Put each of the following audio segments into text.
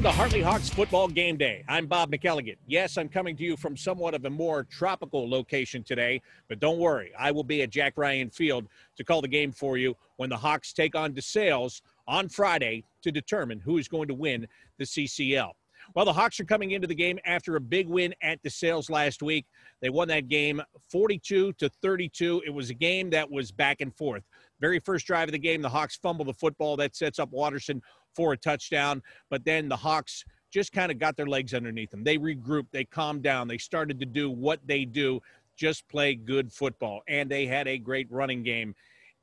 Welcome to Hartley Hawks Football Game Day. I'm Bob McElligott. Yes, I'm coming to you from somewhat of a more tropical location today, but don't worry, I will be at Jack Ryan Field to call the game for you when the Hawks take on Desales on Friday to determine who is going to win the CCL. Well, the Hawks are coming into the game after a big win at Desales last week. They won that game 42-32. It was a game that was back and forth. Very first drive of the game, the Hawks fumble the football. That sets up Watterson for a touchdown. But then the Hawks just kind of got their legs underneath them. They regrouped. They calmed down. They started to do what they do, just play good football. And they had a great running game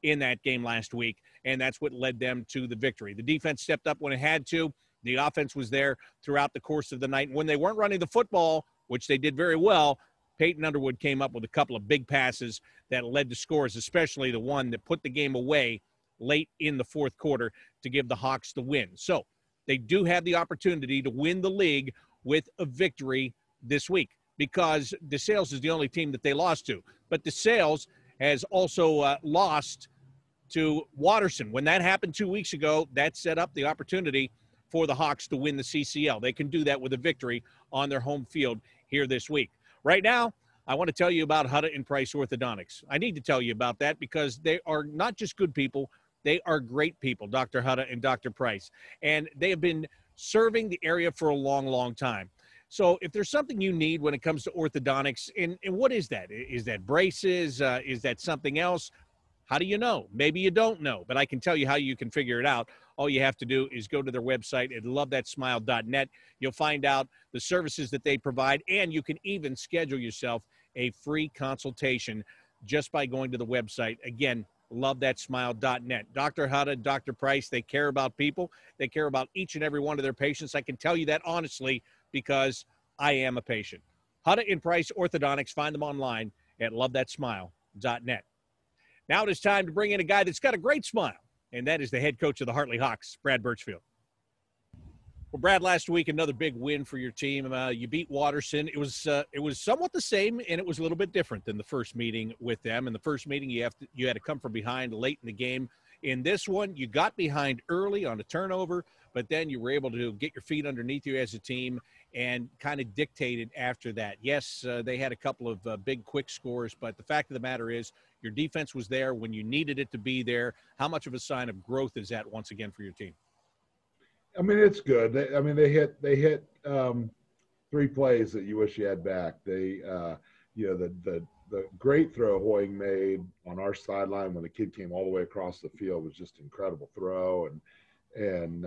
in that game last week, and that's what led them to the victory. The defense stepped up when it had to. The offense was there throughout the course of the night. And when they weren't running the football, which they did very well, Peyton Underwood came up with a couple of big passes that led to scores, especially the one that put the game away late in the fourth quarter to give the Hawks the win. So they do have the opportunity to win the league with a victory this week because Desales is the only team that they lost to. But Desales has also lost to Watterson. When that happened 2 weeks ago, that set up the opportunity for the Hawks to win the CCL. They can do that with a victory on their home field here this week. Right now, I want to tell you about Hutta and Price Orthodontics. I need to tell you about that because they are not just good people, they are great people, Dr. Hutta and Dr. Price. And they have been serving the area for a long, long time. So if there's something you need when it comes to orthodontics, and what is that? Is that braces? Is that something else? How do you know? Maybe you don't know, but I can tell you how you can figure it out. All you have to do is go to their website at lovethatsmile.net. You'll find out the services that they provide, and you can even schedule yourself a free consultation just by going to the website. Again, lovethatsmile.net. Dr. Hutta, Dr. Price, they care about people. They care about each and every one of their patients. I can tell you that honestly because I am a patient. Hutta and Price Orthodontics, find them online at lovethatsmile.net. Now it is time to bring in a guy that's got a great smile, and that is the head coach of the Hartley Hawks, Brad Burchfield. Well, Brad, last week, another big win for your team. You beat Watterson. It was somewhat the same, and it was a little bit different than the first meeting with them. In the first meeting, you had to come from behind late in the game. In this one, you got behind early on a turnover, but then you were able to get your feet underneath you as a team and kind of dictated after that. Yes, they had a couple of big, quick scores, but the fact of the matter is your defense was there when you needed it to be there. How much of a sign of growth is that once again for your team? I mean, it's good. They hit 3 plays that you wish you had back. The great throw Hoying made on our sideline when the kid came all the way across the field was just an incredible throw. And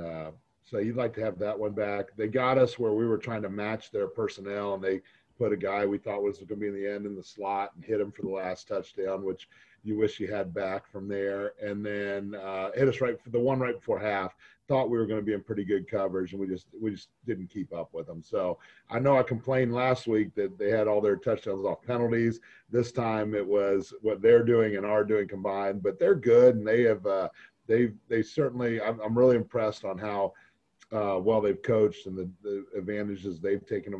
so you'd like to have that one back. They got us where we were trying to match their personnel, and they put a guy we thought was going to be in the end in the slot and hit him for the last touchdown, which you wish you had back from there. And then hit us right for the one right before half. Thought we were going to be in pretty good coverage, and we just didn't keep up with them. So I know I complained last week that they had all their touchdowns off penalties. This time it was what they're doing and are doing combined, but they're good, and they have they certainly. I'm really impressed on how well they've coached and the advantages they've taken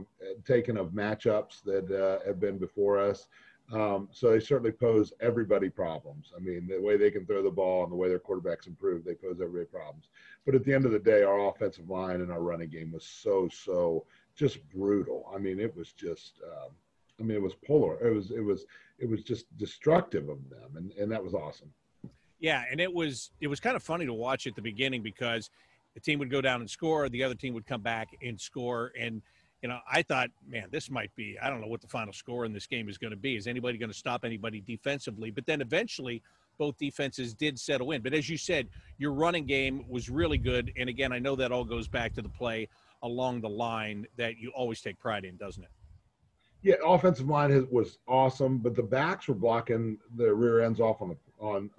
of matchups that have been before us. So they certainly pose everybody problems. I mean, the way they can throw the ball and the way their quarterbacks improve, they pose everybody problems. But at the end of the day, our offensive line and our running game was so just brutal. I mean, it was just, it was polar. It was just destructive of them, and that was awesome. Yeah, and it was kind of funny to watch at the beginning because the team would go down and score, the other team would come back and score, and I thought, man, this might be, I don't know what the final score in this game is going to be. Is anybody going to stop anybody defensively? But then eventually both defenses did settle in. But as you said, your running game was really good. And again, I know that all goes back to the play along the line that you always take pride in, doesn't it? Yeah, offensive line was awesome, but the backs were blocking the rear ends off on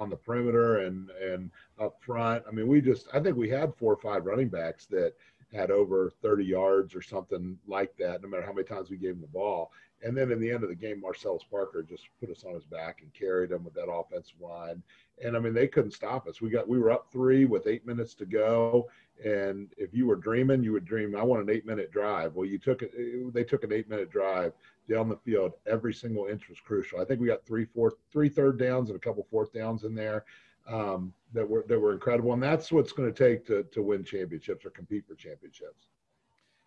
the perimeter and up front. I mean, I think we had 4 or 5 running backs that had over 30 yards or something like that, no matter how many times we gave him the ball. And then in the end of the game, Marcellus Parker just put us on his back and carried him with that offensive line. And, I mean, they couldn't stop us. We were up 3 with 8 minutes to go. And if you were dreaming, you would dream, I want an 8-minute drive. Well, they took an 8-minute drive down the field. Every single inch was crucial. I think we got three third downs and a couple fourth downs in there that were incredible. And that's what's going to take to win championships or compete for championships.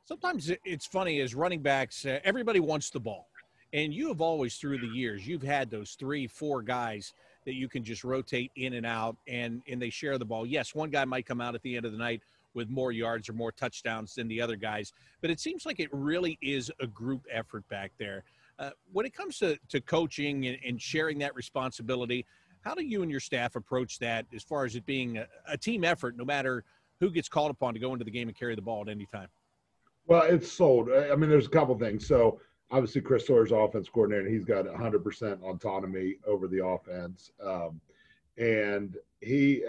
Sometimes it's funny as running backs, everybody wants the ball. And you have always, through the years, you've had those 3-4 guys that you can just rotate in and out, and they share the ball. Yes, one guy might come out at the end of the night with more yards or more touchdowns than the other guys, but it seems like it really is a group effort back there. When it comes to coaching and sharing that responsibility, how do you and your staff approach that as far as it being a team effort, no matter who gets called upon to go into the game and carry the ball at any time? Well, it's sold. I mean, there's a couple things. So obviously Chris Sawyer's offense coordinator, and he's got 100% autonomy over the offense. And he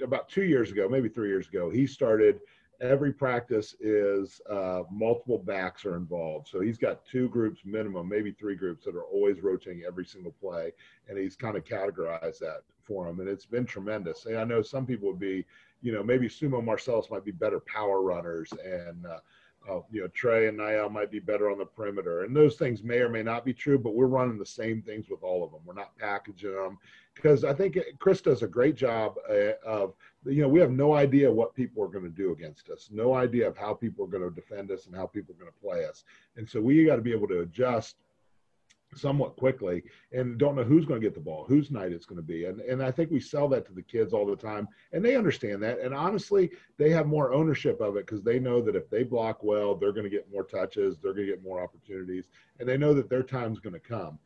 about 2 years ago, maybe 3 years ago, he started every practice is multiple backs are involved. So he's got 2 groups minimum, maybe 3 groups that are always rotating every single play. And he's kind of categorized that for him. And it's been tremendous. And I know some people would be, maybe Sumo Marcellus might be better power runners, and Trey and Niall might be better on the perimeter. And those things may or may not be true, but we're running the same things with all of them. We're not packaging them, because I think Chris does a great job of, we have no idea what people are going to do against us, no idea of how people are going to defend us and how people are going to play us. And so we got to be able to adjust somewhat quickly, and don't know who's going to get the ball, whose night it's going to be. And I think we sell that to the kids all the time, and they understand that. And honestly, they have more ownership of it, because they know that if they block well, they're going to get more touches, they're going to get more opportunities, and they know that their time's going to come.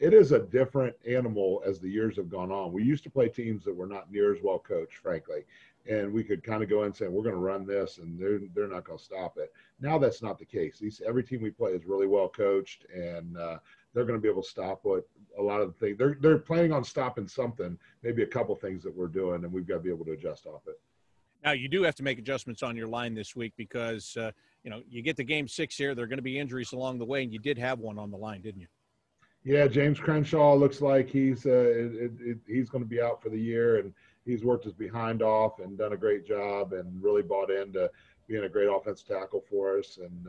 It is a different animal as the years have gone on. We used to play teams that were not near as well coached, frankly, and we could kind of go in and say, we're going to run this, and they're not going to stop it. Now that's not the case. Every team we play is really well coached, and they're going to be able to stop what a lot of the things they're planning on stopping something, maybe a couple things that we're doing, and we've got to be able to adjust off it. Now, you do have to make adjustments on your line this week, because, you get to game 6 here. There are going to be injuries along the way, and you did have one on the line, didn't you? Yeah, James Crenshaw looks like he's going to be out for the year, and he's worked his behind off and done a great job and really bought into being a great offensive tackle for us. And,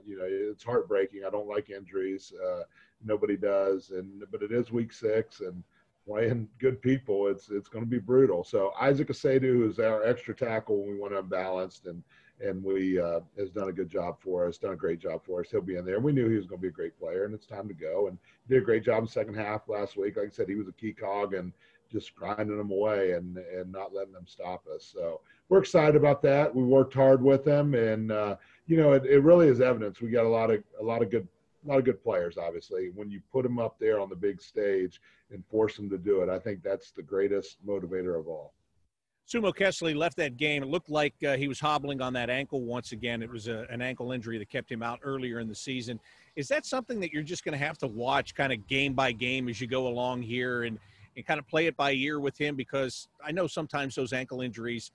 it's heartbreaking. I don't like injuries. Nobody does. But it is week 6, and playing good people, it's going to be brutal. So Isaac Asedu, who's our extra tackle when we went unbalanced, and we has done a good job for us, done a great job for us. He'll be in there. We knew he was going to be a great player, and it's time to go. And he did a great job in the second half last week. Like I said, he was a key cog and just grinding them away and not letting them stop us. So we're excited about that. We worked hard with them, and it really is evidence. We got a lot of good players. Obviously, when you put them up there on the big stage and force them to do it, I think that's the greatest motivator of all. Sumo Kessley left that game. It looked like he was hobbling on that ankle once again. It was an ankle injury that kept him out earlier in the season. Is that something that you're just going to have to watch kind of game by game as you go along here and kind of play it by ear with him? Because I know sometimes those ankle injuries,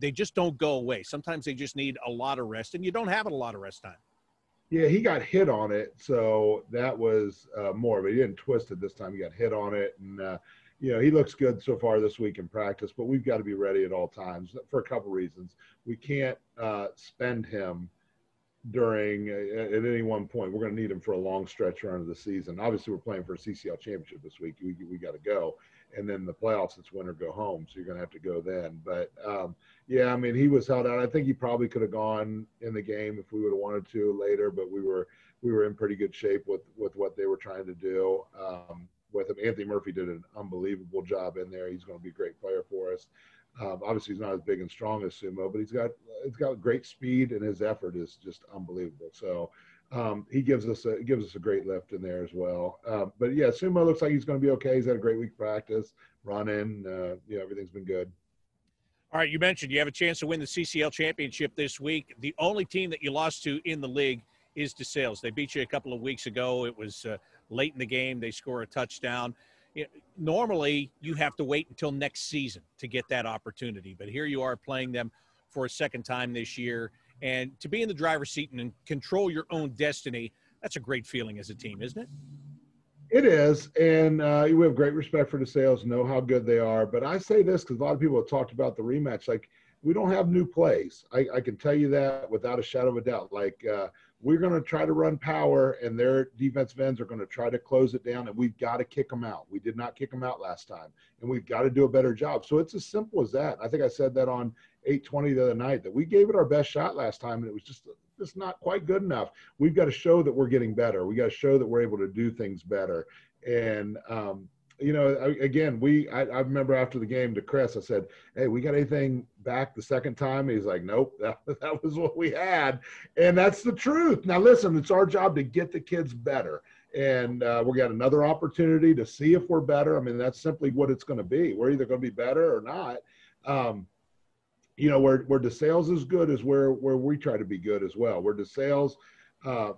they just don't go away. Sometimes they just need a lot of rest, and you don't have a lot of rest time. Yeah, he got hit on it, so that was more of it. He didn't twist it this time. He got hit on it, and he looks good so far this week in practice, but we've got to be ready at all times for a couple reasons. We can't spend him during at any one point. We're going to need him for a long stretch run of the season. Obviously, we're playing for a CCL championship this week. We got to go, and then the playoffs, it's win or go home, so you're going to have to go then. But yeah, I mean, he was held out. I think he probably could have gone in the game if we would have wanted to later, but we were in pretty good shape with what they were trying to do. With him, Anthony Murphy did an unbelievable job in there. He's going to be a great player for us. Obviously, he's not as big and strong as Sumo, but he's got great speed, and his effort is just unbelievable. So he gives us a great lift in there as well. But yeah, Sumo looks like he's going to be okay. He's had a great week of practice, running. Everything's been good. All right, you mentioned you have a chance to win the CCL championship this week. The only team that you lost to in the league is Desales. They beat you a couple of weeks ago. It was late in the game. They score a touchdown. Normally, you have to wait until next season to get that opportunity. But here you are playing them for a second time this year. And to be in the driver's seat and control your own destiny, that's a great feeling as a team, isn't it? It is. And we have great respect for Desales, know how good they are. But I say this because a lot of people have talked about the rematch. Like, we don't have new plays. I can tell you that without a shadow of a doubt. Like, we're going to try to run power, and their defensive ends are going to try to close it down, and we've got to kick them out. We did not kick them out last time, and we've got to do a better job. So it's as simple as that. I think I said that on 820 the other night, that we gave it our best shot last time, and it was just not quite good enough. We've got to show that we're getting better. We got to show that we're able to do things better. And, you know, again, I remember after the game to Chris, I said, hey, we got anything back the second time? He's like, nope, that was what we had. And that's the truth. Now, listen, it's our job to get the kids better. And we got another opportunity to see if we're better. I mean, that's simply what it's going to be. We're either going to be better or not. You know, where Desales is good is where we try to be good as well. Where Desales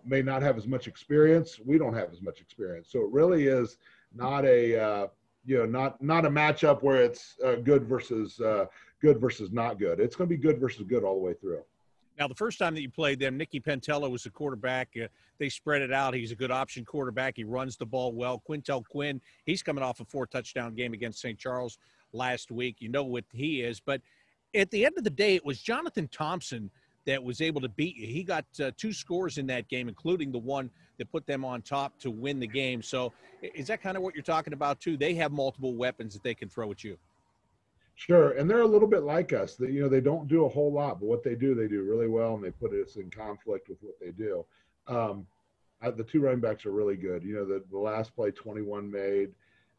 may not have as much experience, we don't have as much experience. So it really is not a not a matchup where it's good versus not good. It's going to be good versus good all the way through. Now, the first time that you played them, Nicky Pentello was the quarterback. They spread it out. He's a good option quarterback. He runs the ball well. Quintel Quinn, he's coming off a 4-touchdown game against St. Charles last week. You know what he is. But at the end of the day, it was Jonathan Thompson that was able to beat you. He got 2 scores in that game, including the one that put them on top to win the game. So is that kind of what you're talking about, too? They have multiple weapons that they can throw at you. Sure, and they're a little bit like us. They don't do a whole lot, but what they do really well, and they put us in conflict with what they do. The 2 running backs are really good. You know, the last play 21 made,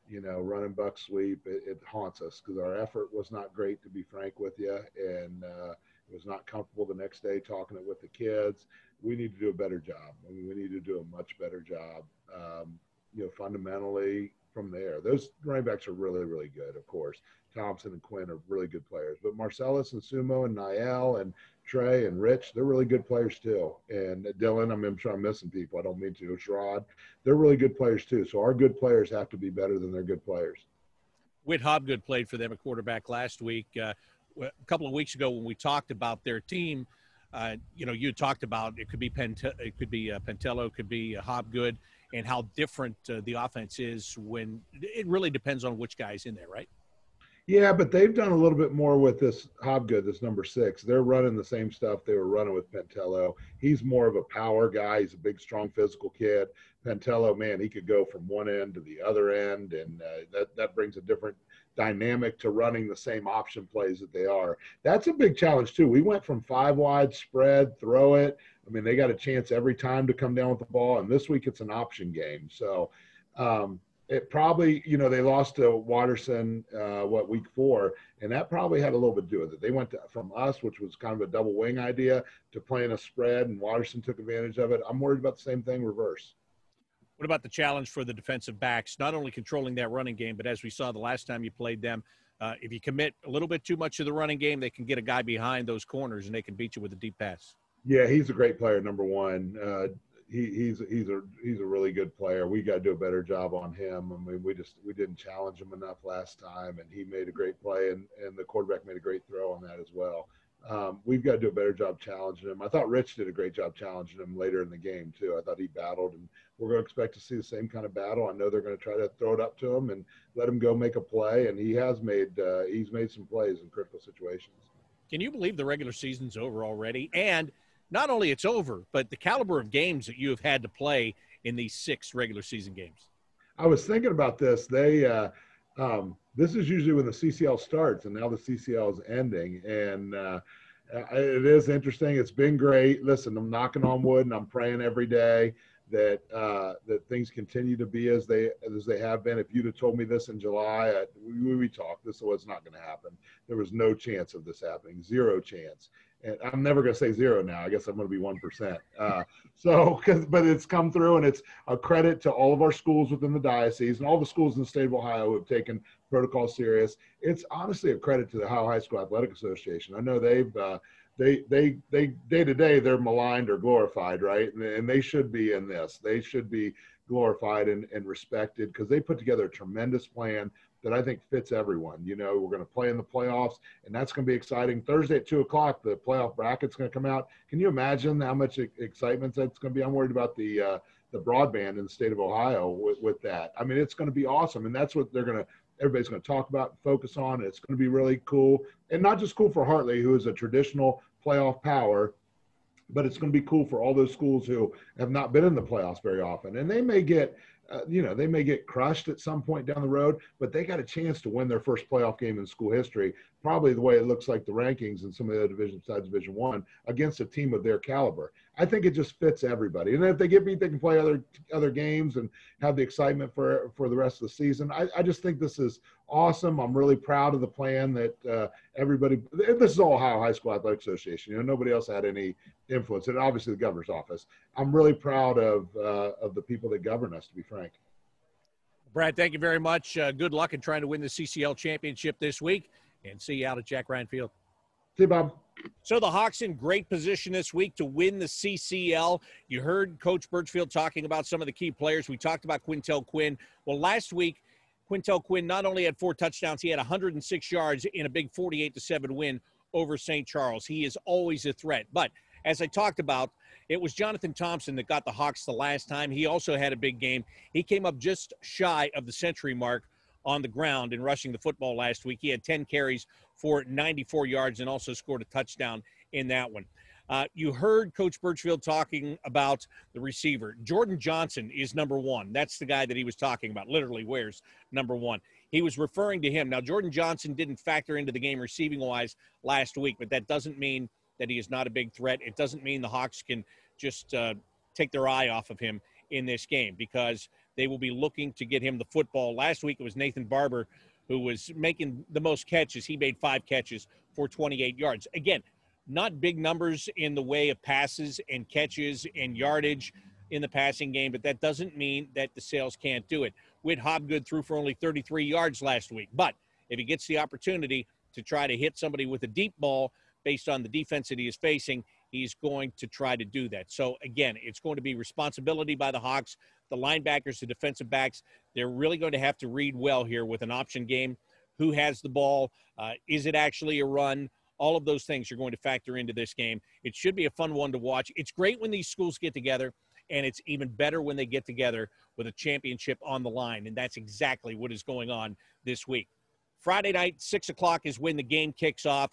you know, running buck sweep, it haunts us because our effort was not great, to be frank with you, and it was not comfortable the next day talking it with the kids. We need to do a better job. I mean, we need to do a much better job, you know, fundamentally from there. Those running backs are really, really good, of course. Thompson and Quinn are really good players. But Marcellus and Sumo and Niall and Trey and Rich, they're really good players too. And Dylan, I'm sure I'm missing people. I don't mean to. Sherrod, they're really good players too. So our good players have to be better than their good players. Whit Hobgood played for them at quarterback last week. A couple of weeks ago when we talked about their team, you know, you talked about it could be Pentello, it could be Hobgood, and how different the offense is when it really depends on which guy's in there, right? Yeah, but they've done a little bit more with this Hobgood, this number 6. They're running the same stuff they were running with Pentello. He's more of a power guy. He's a big, strong, physical kid. Pentello, man, he could go from one end to the other end, and that brings a different dynamic to running the same option plays that they are. That's a big challenge, too. We went from 5 wide, spread, throw it. I mean, they got a chance every time to come down with the ball, and this week it's an option game. So, it probably, you know, they lost to Watterson, week 4, and that probably had a little bit to do with it. They went from us, which was kind of a double wing idea, to playing a spread, and Watterson took advantage of it. I'm worried about the same thing reverse. What about the challenge for the defensive backs, not only controlling that running game, but as we saw the last time you played them, if you commit a little bit too much to the running game, they can get a guy behind those corners, and they can beat you with a deep pass. Yeah, he's a great player, number 1. He's a really good player. We got to do a better job on him. I mean, we didn't challenge him enough last time, and he made a great play, and the quarterback made a great throw on that as well. We've got to do a better job challenging him. I thought Rich did a great job challenging him later in the game too. I thought he battled, and we're going to expect to see the same kind of battle. I know they're going to try to throw it up to him and let him go make a play, and he's made some plays in critical situations. Can you believe the regular season's over already? And not only it's over, but the caliber of games that you have had to play in these 6 regular season games. I was thinking about this. This is usually when the CCL starts, and now the CCL is ending. And it is interesting. It's been great. Listen, I'm knocking on wood, and I'm praying every day that things continue to be as they have been. If you'd have told me this in July, we talked. This was not going to happen. There was no chance of this happening. 0 chance. And I'm never going to say 0 now. I guess I'm going to be 1%. But it's come through, and it's a credit to all of our schools within the diocese and all the schools in the state of Ohio who have taken protocol serious. It's honestly a credit to the Ohio High School Athletic Association. I know they day to day they're maligned or glorified, right? And they should be in this. They should be glorified and respected because they put together a tremendous plan that I think fits everyone. You know, we're going to play in the playoffs, and that's going to be exciting. Thursday at 2:00, the playoff bracket's going to come out. Can you imagine how much excitement that's going to be? I'm worried about the broadband in the state of Ohio with that. I mean, it's going to be awesome, and that's what everybody's going to talk about and focus on. It's going to be really cool, and not just cool for Hartley, who is a traditional playoff power, but it's going to be cool for all those schools who have not been in the playoffs very often. And they may get, they may get crushed at some point down the road, but they got a chance to win their first playoff game in school history, probably the way it looks like the rankings in some of the other divisions besides Division I, against a team of their caliber. I think it just fits everybody. And if they get beat, they can play other games and have the excitement for the rest of the season. I just think this is awesome. I'm really proud of the plan that everybody – this is all Ohio High School Athletic Association. Nobody else had any influence. And obviously the governor's office. I'm really proud of the people that govern us, to be frank. Brad, thank you very much. Good luck in trying to win the CCL championship this week, and see you out at Jack Ryan Field. See you, Bob. So the Hawks in great position this week to win the CCL. You heard Coach Burchfield talking about some of the key players. We talked about Quintel Quinn. Well, last week, Quintel Quinn not only had 4 touchdowns, he had 106 yards in a big 48-7 win over St. Charles. He is always a threat. But as I talked about, it was Jonathan Thompson that got the Hawks the last time. He also had a big game. He came up just shy of the century mark on the ground in rushing the football last week. He had 10 carries for 94 yards and also scored a touchdown in that one. You heard Coach Burchfield talking about the receiver. Jordan Johnson is number 1. That's the guy that he was talking about, literally wears number 1. He was referring to him. Now, Jordan Johnson didn't factor into the game receiving-wise last week, but that doesn't mean that he is not a big threat. It doesn't mean the Hawks can just take their eye off of him in this game, because they will be looking to get him the football. Last week it was Nathan Barber who was making the most catches. He made 5 catches for 28 yards. Again, not big numbers in the way of passes and catches and yardage in the passing game, but that doesn't mean that Desales can't do it. Whit Hobgood threw for only 33 yards last week, but if he gets the opportunity to try to hit somebody with a deep ball based on the defense that he is facing, he's going to try to do that. So, again, it's going to be responsibility by the Hawks. The linebackers, the defensive backs, they're really going to have to read well here with an option game. Who has the ball? Is it actually a run? All of those things are going to factor into this game. It should be a fun one to watch. It's great when these schools get together, and it's even better when they get together with a championship on the line, and that's exactly what is going on this week. Friday night, 6 o'clock is when the game kicks off.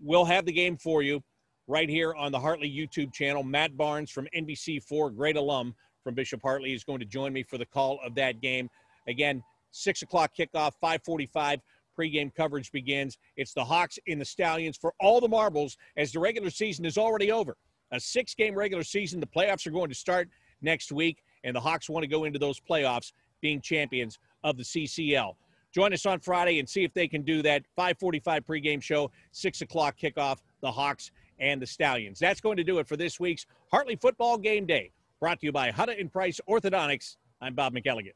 We'll have the game for you right here on the Hartley YouTube channel. Matt Barnes from NBC4, great alum from Bishop Hartley, is going to join me for the call of that game. Again, 6 o'clock kickoff, 5:45 pregame coverage begins. It's the Hawks and the Stallions for all the marbles, as the regular season is already over. A 6-game regular season. The playoffs are going to start next week, and the Hawks want to go into those playoffs being champions of the CCL. Join us on Friday and see if they can do that. 5:45 pregame show, 6 o'clock kickoff, the Hawks and the Stallions. That's going to do it for this week's Hartley Football Game Day, brought to you by Hutta and Price Orthodontics. I'm Bob McElligott.